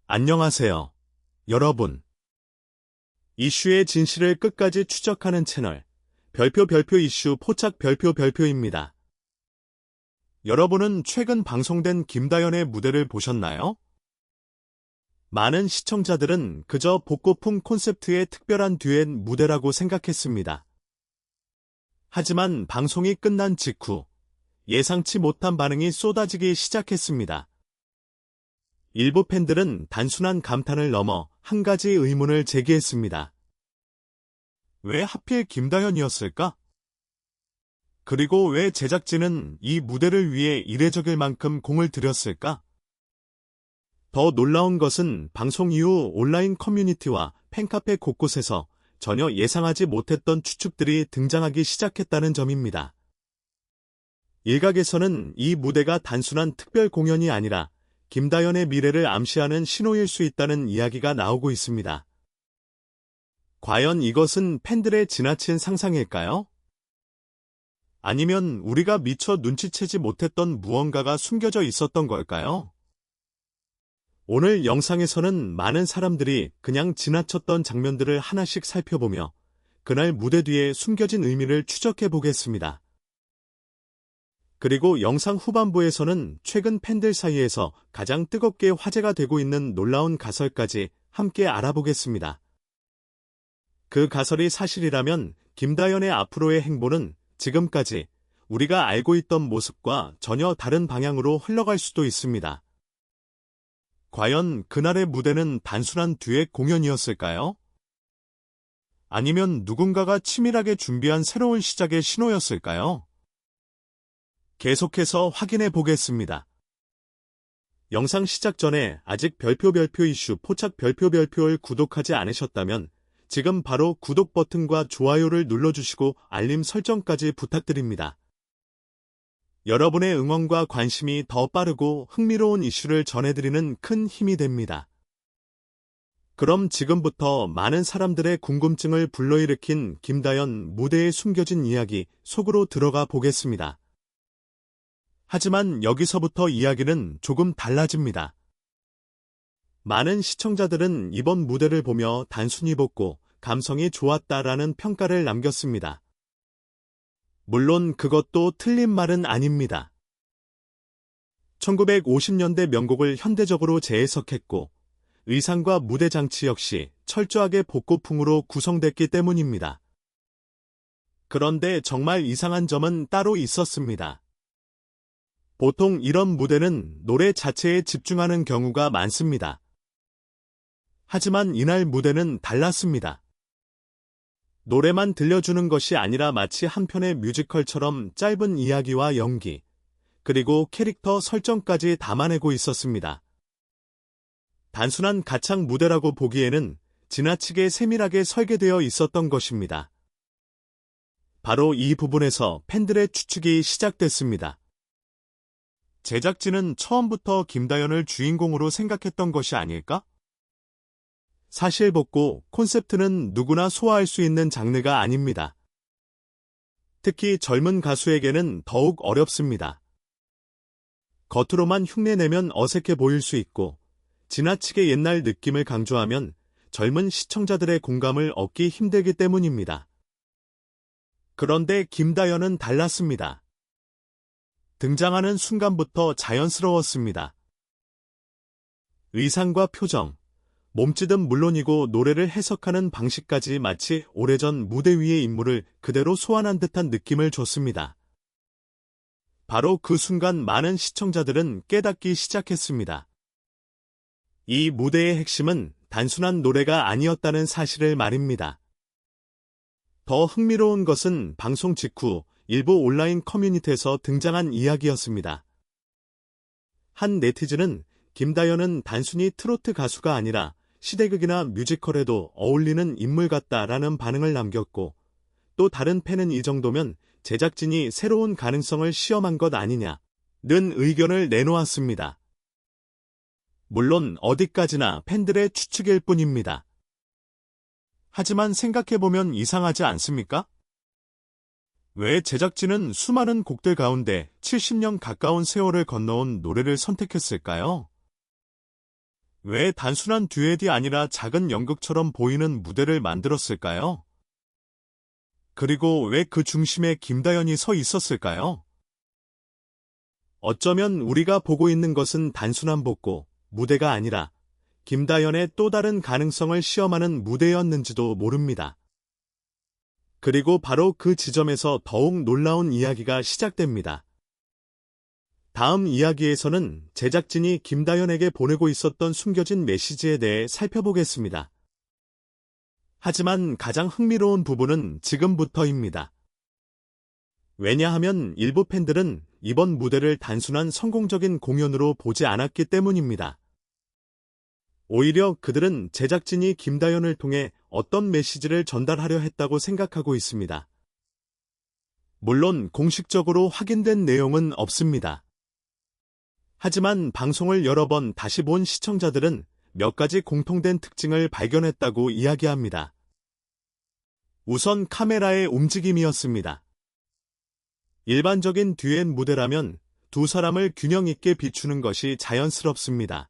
안녕하세요, 여러분. 이슈의 진실을 끝까지 추적하는 채널, 별표 이슈 포착 별표입니다. 여러분은 최근 방송된 김다연의 무대를 보셨나요? 많은 시청자들은 그저 복고풍 콘셉트의 특별한 듀엣 무대라고 생각했습니다. 하지만 방송이 끝난 직후 예상치 못한 반응이 쏟아지기 시작했습니다. 일부 팬들은 단순한 감탄을 넘어 한 가지 의문을 제기했습니다. 왜 하필 김다연이었을까? 그리고 왜 제작진은 이 무대를 위해 이례적일 만큼 공을 들였을까? 더 놀라운 것은 방송 이후 온라인 커뮤니티와 팬카페 곳곳에서 전혀 예상하지 못했던 추측들이 등장하기 시작했다는 점입니다. 일각에서는 이 무대가 단순한 특별 공연이 아니라 김다연의 미래를 암시하는 신호일 수 있다는 이야기가 나오고 있습니다. 과연 이것은 팬들의 지나친 상상일까요? 아니면 우리가 미처 눈치채지 못했던 무언가가 숨겨져 있었던 걸까요? 오늘 영상에서는 많은 사람들이 그냥 지나쳤던 장면들을 하나씩 살펴보며 그날 무대 뒤에 숨겨진 의미를 추적해 보겠습니다. 그리고 영상 후반부에서는 최근 팬들 사이에서 가장 뜨겁게 화제가 되고 있는 놀라운 가설까지 함께 알아보겠습니다. 그 가설이 사실이라면 김다연의 앞으로의 행보는 지금까지 우리가 알고 있던 모습과 전혀 다른 방향으로 흘러갈 수도 있습니다. 과연 그날의 무대는 단순한 듀엣 공연이었을까요? 아니면 누군가가 치밀하게 준비한 새로운 시작의 신호였을까요? 계속해서 확인해 보겠습니다. 영상 시작 전에 아직 별표 이슈 포착 별표를 구독하지 않으셨다면 지금 바로 구독 버튼과 좋아요를 눌러주시고 알림 설정까지 부탁드립니다. 여러분의 응원과 관심이 더 빠르고 흥미로운 이슈를 전해드리는 큰 힘이 됩니다. 그럼 지금부터 많은 사람들의 궁금증을 불러일으킨 김다연 무대에 숨겨진 이야기 속으로 들어가 보겠습니다. 하지만 여기서부터 이야기는 조금 달라집니다. 많은 시청자들은 이번 무대를 보며 단순히 복고, 감성이 좋았다라는 평가를 남겼습니다. 물론 그것도 틀린 말은 아닙니다. 1950년대 명곡을 현대적으로 재해석했고 의상과 무대 장치 역시 철저하게 복고풍으로 구성됐기 때문입니다. 그런데 정말 이상한 점은 따로 있었습니다. 보통 이런 무대는 노래 자체에 집중하는 경우가 많습니다. 하지만 이날 무대는 달랐습니다. 노래만 들려주는 것이 아니라 마치 한 편의 뮤지컬처럼 짧은 이야기와 연기, 그리고 캐릭터 설정까지 담아내고 있었습니다. 단순한 가창 무대라고 보기에는 지나치게 세밀하게 설계되어 있었던 것입니다. 바로 이 부분에서 팬들의 추측이 시작됐습니다. 제작진은 처음부터 김다연을 주인공으로 생각했던 것이 아닐까? 사실 복고 콘셉트는 누구나 소화할 수 있는 장르가 아닙니다. 특히 젊은 가수에게는 더욱 어렵습니다. 겉으로만 흉내내면 어색해 보일 수 있고 지나치게 옛날 느낌을 강조하면 젊은 시청자들의 공감을 얻기 힘들기 때문입니다. 그런데 김다연은 달랐습니다. 등장하는 순간부터 자연스러웠습니다. 의상과 표정, 몸짓은 물론이고 노래를 해석하는 방식까지 마치 오래전 무대 위의 인물을 그대로 소환한 듯한 느낌을 줬습니다. 바로 그 순간 많은 시청자들은 깨닫기 시작했습니다. 이 무대의 핵심은 단순한 노래가 아니었다는 사실을 말입니다. 더 흥미로운 것은 방송 직후 일부 온라인 커뮤니티에서 등장한 이야기였습니다. 한 네티즌은 김다연은 단순히 트로트 가수가 아니라 시대극이나 뮤지컬에도 어울리는 인물 같다라는 반응을 남겼고, 또 다른 팬은 이 정도면 제작진이 새로운 가능성을 시험한 것 아니냐는 의견을 내놓았습니다. 물론 어디까지나 팬들의 추측일 뿐입니다. 하지만 생각해보면 이상하지 않습니까? 왜 제작진은 수많은 곡들 가운데 70년 가까운 세월을 건너온 노래를 선택했을까요? 왜 단순한 듀엣이 아니라 작은 연극처럼 보이는 무대를 만들었을까요? 그리고 왜 그 중심에 김다연이 서 있었을까요? 어쩌면 우리가 보고 있는 것은 단순한 복고, 무대가 아니라 김다연의 또 다른 가능성을 시험하는 무대였는지도 모릅니다. 그리고 바로 그 지점에서 더욱 놀라운 이야기가 시작됩니다. 다음 이야기에서는 제작진이 김다연에게 보내고 있었던 숨겨진 메시지에 대해 살펴보겠습니다. 하지만 가장 흥미로운 부분은 지금부터입니다. 왜냐하면 일부 팬들은 이번 무대를 단순한 성공적인 공연으로 보지 않았기 때문입니다. 오히려 그들은 제작진이 김다연을 통해 어떤 메시지를 전달하려 했다고 생각하고 있습니다. 물론 공식적으로 확인된 내용은 없습니다. 하지만 방송을 여러 번 다시 본 시청자들은 몇 가지 공통된 특징을 발견했다고 이야기합니다. 우선 카메라의 움직임이었습니다. 일반적인 듀엣 무대라면 두 사람을 균형 있게 비추는 것이 자연스럽습니다.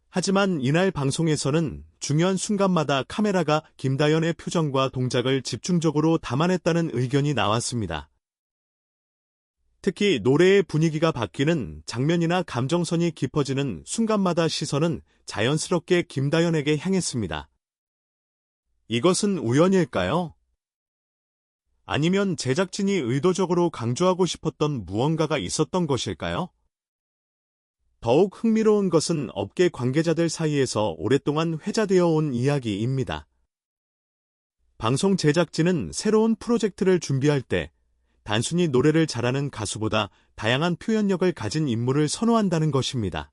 하지만 이날 방송에서는 중요한 순간마다 카메라가 김다연의 표정과 동작을 집중적으로 담아냈다는 의견이 나왔습니다. 특히 노래의 분위기가 바뀌는 장면이나 감정선이 깊어지는 순간마다 시선은 자연스럽게 김다연에게 향했습니다. 이것은 우연일까요? 아니면 제작진이 의도적으로 강조하고 싶었던 무언가가 있었던 것일까요? 더욱 흥미로운 것은 업계 관계자들 사이에서 오랫동안 회자되어 온 이야기입니다. 방송 제작진은 새로운 프로젝트를 준비할 때 단순히 노래를 잘하는 가수보다 다양한 표현력을 가진 인물을 선호한다는 것입니다.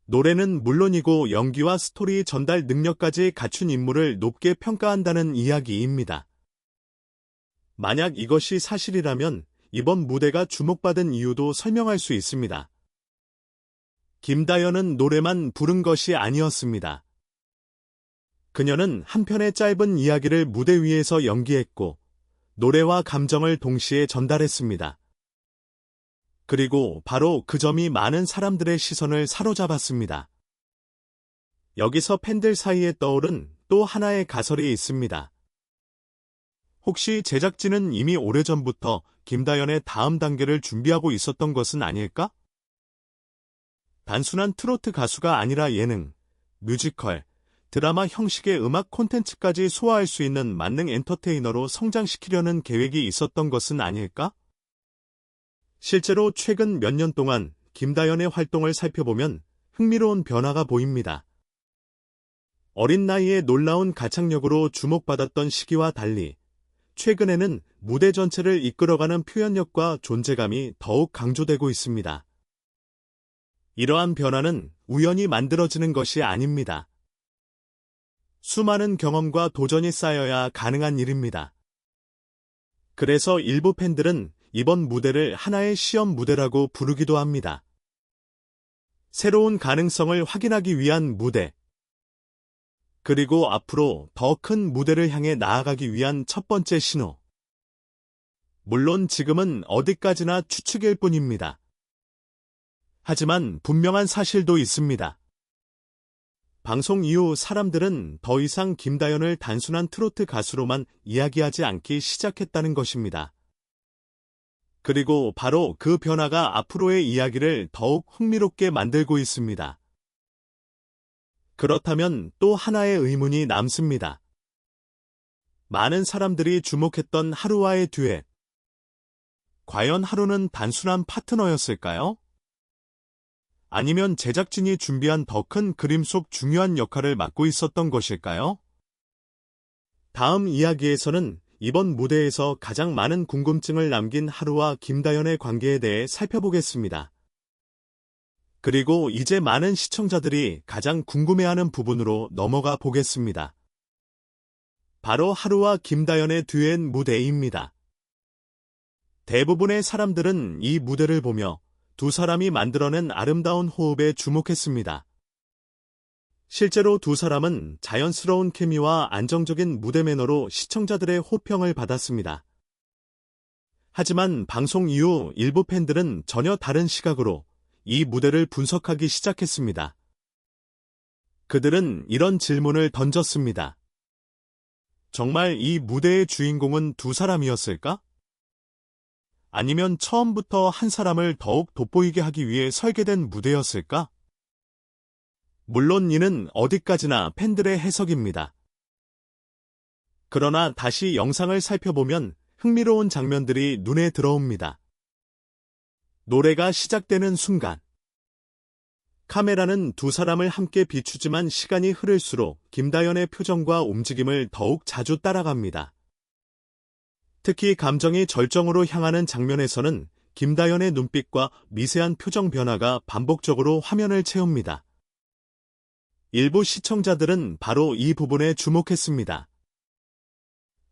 노래는 물론이고 연기와 스토리 전달 능력까지 갖춘 인물을 높게 평가한다는 이야기입니다. 만약 이것이 사실이라면 이번 무대가 주목받은 이유도 설명할 수 있습니다. 김다연은 노래만 부른 것이 아니었습니다. 그녀는 한 편의 짧은 이야기를 무대 위에서 연기했고 노래와 감정을 동시에 전달했습니다. 그리고 바로 그 점이 많은 사람들의 시선을 사로잡았습니다. 여기서 팬들 사이에 떠오른 또 하나의 가설이 있습니다. 혹시 제작진은 이미 오래전부터 김다연의 다음 단계를 준비하고 있었던 것은 아닐까? 단순한 트로트 가수가 아니라 예능, 뮤지컬, 드라마 형식의 음악 콘텐츠까지 소화할 수 있는 만능 엔터테이너로 성장시키려는 계획이 있었던 것은 아닐까? 실제로 최근 몇 년 동안 김다연의 활동을 살펴보면 흥미로운 변화가 보입니다. 어린 나이에 놀라운 가창력으로 주목받았던 시기와 달리 최근에는 무대 전체를 이끌어가는 표현력과 존재감이 더욱 강조되고 있습니다. 이러한 변화는 우연히 만들어지는 것이 아닙니다. 수많은 경험과 도전이 쌓여야 가능한 일입니다. 그래서 일부 팬들은 이번 무대를 하나의 시험 무대라고 부르기도 합니다. 새로운 가능성을 확인하기 위한 무대. 그리고 앞으로 더 큰 무대를 향해 나아가기 위한 첫 번째 신호. 물론 지금은 어디까지나 추측일 뿐입니다. 하지만 분명한 사실도 있습니다. 방송 이후 사람들은 더 이상 김다연을 단순한 트로트 가수로만 이야기하지 않기 시작했다는 것입니다. 그리고 바로 그 변화가 앞으로의 이야기를 더욱 흥미롭게 만들고 있습니다. 그렇다면 또 하나의 의문이 남습니다. 많은 사람들이 주목했던 하루와의 듀엣. 과연 하루는 단순한 파트너였을까요? 아니면 제작진이 준비한 더 큰 그림 속 중요한 역할을 맡고 있었던 것일까요? 다음 이야기에서는 이번 무대에서 가장 많은 궁금증을 남긴 하루와 김다연의 관계에 대해 살펴보겠습니다. 그리고 이제 많은 시청자들이 가장 궁금해하는 부분으로 넘어가 보겠습니다. 바로 하루와 김다연의 듀엣 무대입니다. 대부분의 사람들은 이 무대를 보며 두 사람이 만들어낸 아름다운 호흡에 주목했습니다. 실제로 두 사람은 자연스러운 케미와 안정적인 무대 매너로 시청자들의 호평을 받았습니다. 하지만 방송 이후 일부 팬들은 전혀 다른 시각으로 이 무대를 분석하기 시작했습니다. 그들은 이런 질문을 던졌습니다. 정말 이 무대의 주인공은 두 사람이었을까? 아니면 처음부터 한 사람을 더욱 돋보이게 하기 위해 설계된 무대였을까? 물론 이는 어디까지나 팬들의 해석입니다. 그러나 다시 영상을 살펴보면 흥미로운 장면들이 눈에 들어옵니다. 노래가 시작되는 순간, 카메라는 두 사람을 함께 비추지만 시간이 흐를수록 김다연의 표정과 움직임을 더욱 자주 따라갑니다. 특히 감정이 절정으로 향하는 장면에서는 김다연의 눈빛과 미세한 표정 변화가 반복적으로 화면을 채웁니다. 일부 시청자들은 바로 이 부분에 주목했습니다.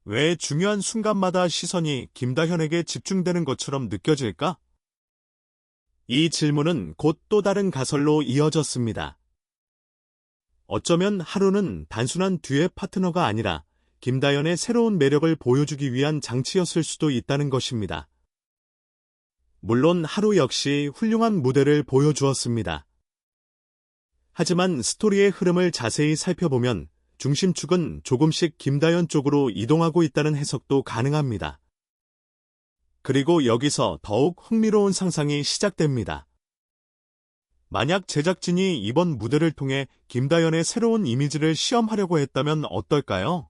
왜 중요한 순간마다 시선이 김다현에게 집중되는 것처럼 느껴질까? 이 질문은 곧 또 다른 가설로 이어졌습니다. 어쩌면 하루는 단순한 듀엣 파트너가 아니라 김다연의 새로운 매력을 보여주기 위한 장치였을 수도 있다는 것입니다. 물론 하루 역시 훌륭한 무대를 보여주었습니다. 하지만 스토리의 흐름을 자세히 살펴보면 중심축은 조금씩 김다연 쪽으로 이동하고 있다는 해석도 가능합니다. 그리고 여기서 더욱 흥미로운 상상이 시작됩니다. 만약 제작진이 이번 무대를 통해 김다연의 새로운 이미지를 시험하려고 했다면 어떨까요?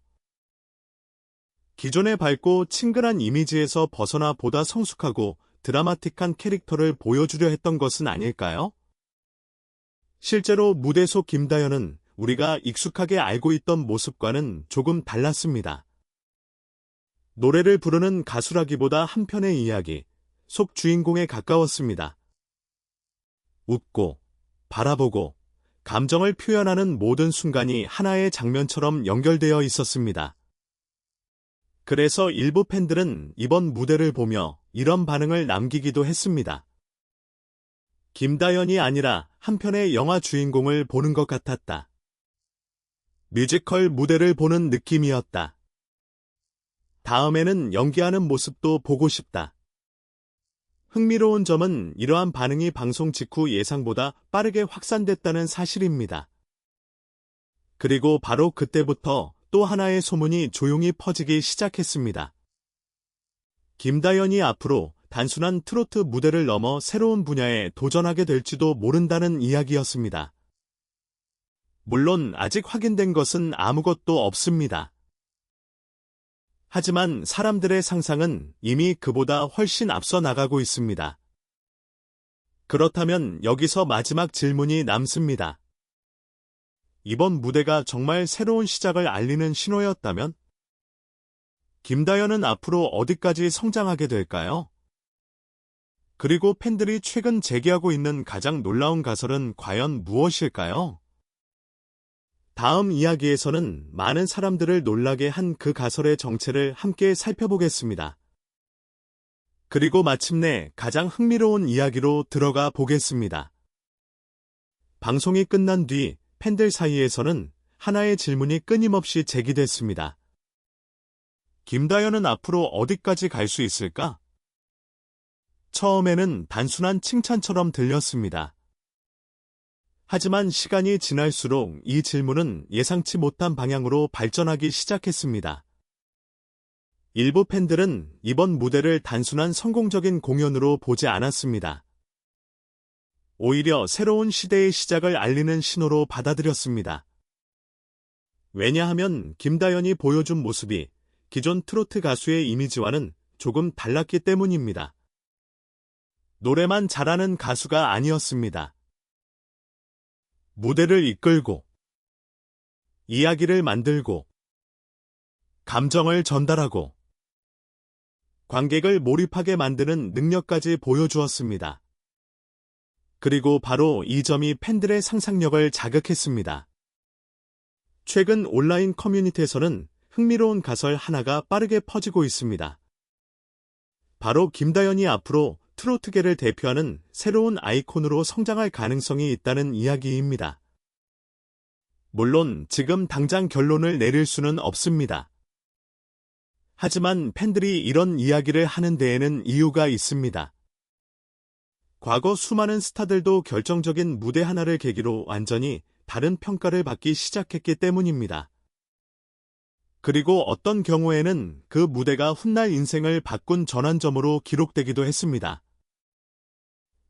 기존의 밝고 친근한 이미지에서 벗어나 보다 성숙하고 드라마틱한 캐릭터를 보여주려 했던 것은 아닐까요? 실제로 무대 속 김다연은 우리가 익숙하게 알고 있던 모습과는 조금 달랐습니다. 노래를 부르는 가수라기보다 한편의 이야기, 속 주인공에 가까웠습니다. 웃고, 바라보고, 감정을 표현하는 모든 순간이 하나의 장면처럼 연결되어 있었습니다. 그래서 일부 팬들은 이번 무대를 보며 이런 반응을 남기기도 했습니다. 김다연이 아니라 한편의 영화 주인공을 보는 것 같았다. 뮤지컬 무대를 보는 느낌이었다. 다음에는 연기하는 모습도 보고 싶다. 흥미로운 점은 이러한 반응이 방송 직후 예상보다 빠르게 확산됐다는 사실입니다. 그리고 바로 그때부터 또 하나의 소문이 조용히 퍼지기 시작했습니다. 김다연이 앞으로 단순한 트로트 무대를 넘어 새로운 분야에 도전하게 될지도 모른다는 이야기였습니다. 물론 아직 확인된 것은 아무것도 없습니다. 하지만 사람들의 상상은 이미 그보다 훨씬 앞서 나가고 있습니다. 그렇다면 여기서 마지막 질문이 남습니다. 이번 무대가 정말 새로운 시작을 알리는 신호였다면? 김다연은 앞으로 어디까지 성장하게 될까요? 그리고 팬들이 최근 제기하고 있는 가장 놀라운 가설은 과연 무엇일까요? 다음 이야기에서는 많은 사람들을 놀라게 한 그 가설의 정체를 함께 살펴보겠습니다. 그리고 마침내 가장 흥미로운 이야기로 들어가 보겠습니다. 방송이 끝난 뒤 팬들 사이에서는 하나의 질문이 끊임없이 제기됐습니다. 김다연은 앞으로 어디까지 갈 수 있을까? 처음에는 단순한 칭찬처럼 들렸습니다. 하지만 시간이 지날수록 이 질문은 예상치 못한 방향으로 발전하기 시작했습니다. 일부 팬들은 이번 무대를 단순한 성공적인 공연으로 보지 않았습니다. 오히려 새로운 시대의 시작을 알리는 신호로 받아들였습니다. 왜냐하면 김다연이 보여준 모습이 기존 트로트 가수의 이미지와는 조금 달랐기 때문입니다. 노래만 잘하는 가수가 아니었습니다. 무대를 이끌고, 이야기를 만들고, 감정을 전달하고, 관객을 몰입하게 만드는 능력까지 보여주었습니다. 그리고 바로 이 점이 팬들의 상상력을 자극했습니다. 최근 온라인 커뮤니티에서는 흥미로운 가설 하나가 빠르게 퍼지고 있습니다. 바로 김다연이 앞으로 트로트계를 대표하는 새로운 아이콘으로 성장할 가능성이 있다는 이야기입니다. 물론 지금 당장 결론을 내릴 수는 없습니다. 하지만 팬들이 이런 이야기를 하는 데에는 이유가 있습니다. 과거 수많은 스타들도 결정적인 무대 하나를 계기로 완전히 다른 평가를 받기 시작했기 때문입니다. 그리고 어떤 경우에는 그 무대가 훗날 인생을 바꾼 전환점으로 기록되기도 했습니다.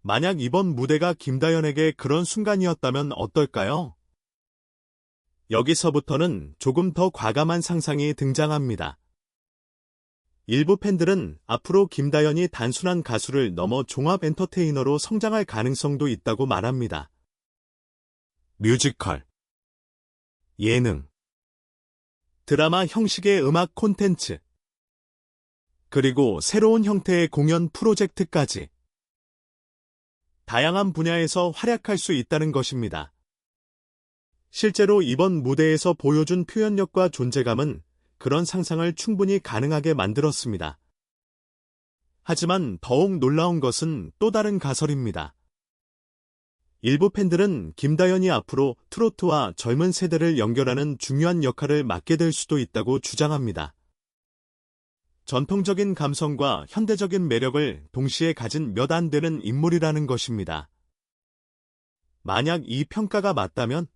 만약 이번 무대가 김다연에게 그런 순간이었다면 어떨까요? 여기서부터는 조금 더 과감한 상상이 등장합니다. 일부 팬들은 앞으로 김다연이 단순한 가수를 넘어 종합 엔터테이너로 성장할 가능성도 있다고 말합니다. 뮤지컬, 예능, 드라마 형식의 음악 콘텐츠, 그리고 새로운 형태의 공연 프로젝트까지 다양한 분야에서 활약할 수 있다는 것입니다. 실제로 이번 무대에서 보여준 표현력과 존재감은 그런 상상을 충분히 가능하게 만들었습니다. 하지만 더욱 놀라운 것은 또 다른 가설입니다. 일부 팬들은 김다연이 앞으로 트로트와 젊은 세대를 연결하는 중요한 역할을 맡게 될 수도 있다고 주장합니다. 전통적인 감성과 현대적인 매력을 동시에 가진 몇 안 되는 인물이라는 것입니다. 만약 이 평가가 맞다면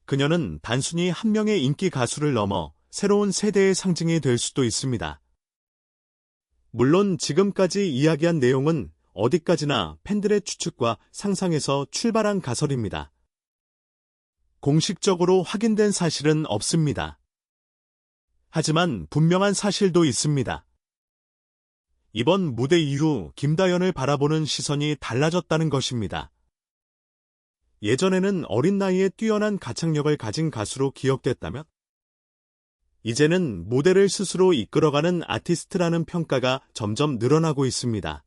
그녀는 단순히 한 명의 인기 가수를 넘어 새로운 세대의 상징이 될 수도 있습니다. 물론 지금까지 이야기한 내용은 어디까지나 팬들의 추측과 상상에서 출발한 가설입니다. 공식적으로 확인된 사실은 없습니다. 하지만 분명한 사실도 있습니다. 이번 무대 이후 김다연을 바라보는 시선이 달라졌다는 것입니다. 예전에는 어린 나이에 뛰어난 가창력을 가진 가수로 기억됐다면 이제는 무대를 스스로 이끌어가는 아티스트라는 평가가 점점 늘어나고 있습니다.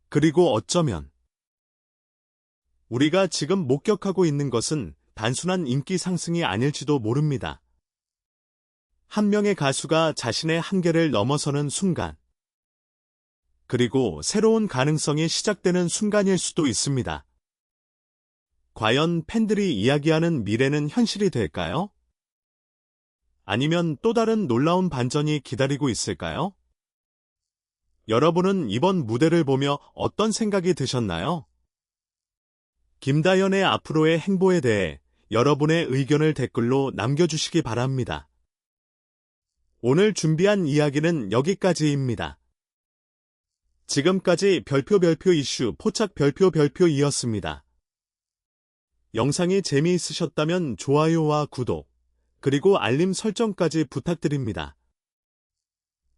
그리고 어쩌면 우리가 지금 목격하고 있는 것은 단순한 인기 상승이 아닐지도 모릅니다. 한 명의 가수가 자신의 한계를 넘어서는 순간, 그리고 새로운 가능성이 시작되는 순간일 수도 있습니다. 과연 팬들이 이야기하는 미래는 현실이 될까요? 아니면 또 다른 놀라운 반전이 기다리고 있을까요? 여러분은 이번 무대를 보며 어떤 생각이 드셨나요? 김다연의 앞으로의 행보에 대해 여러분의 의견을 댓글로 남겨주시기 바랍니다. 오늘 준비한 이야기는 여기까지입니다. 지금까지 별표 이슈 포착 별표이었습니다. 영상이 재미있으셨다면 좋아요와 구독, 그리고 알림 설정까지 부탁드립니다.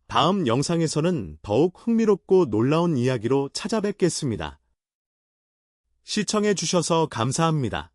다음 영상에서는 더욱 흥미롭고 놀라운 이야기로 찾아뵙겠습니다. 시청해주셔서 감사합니다.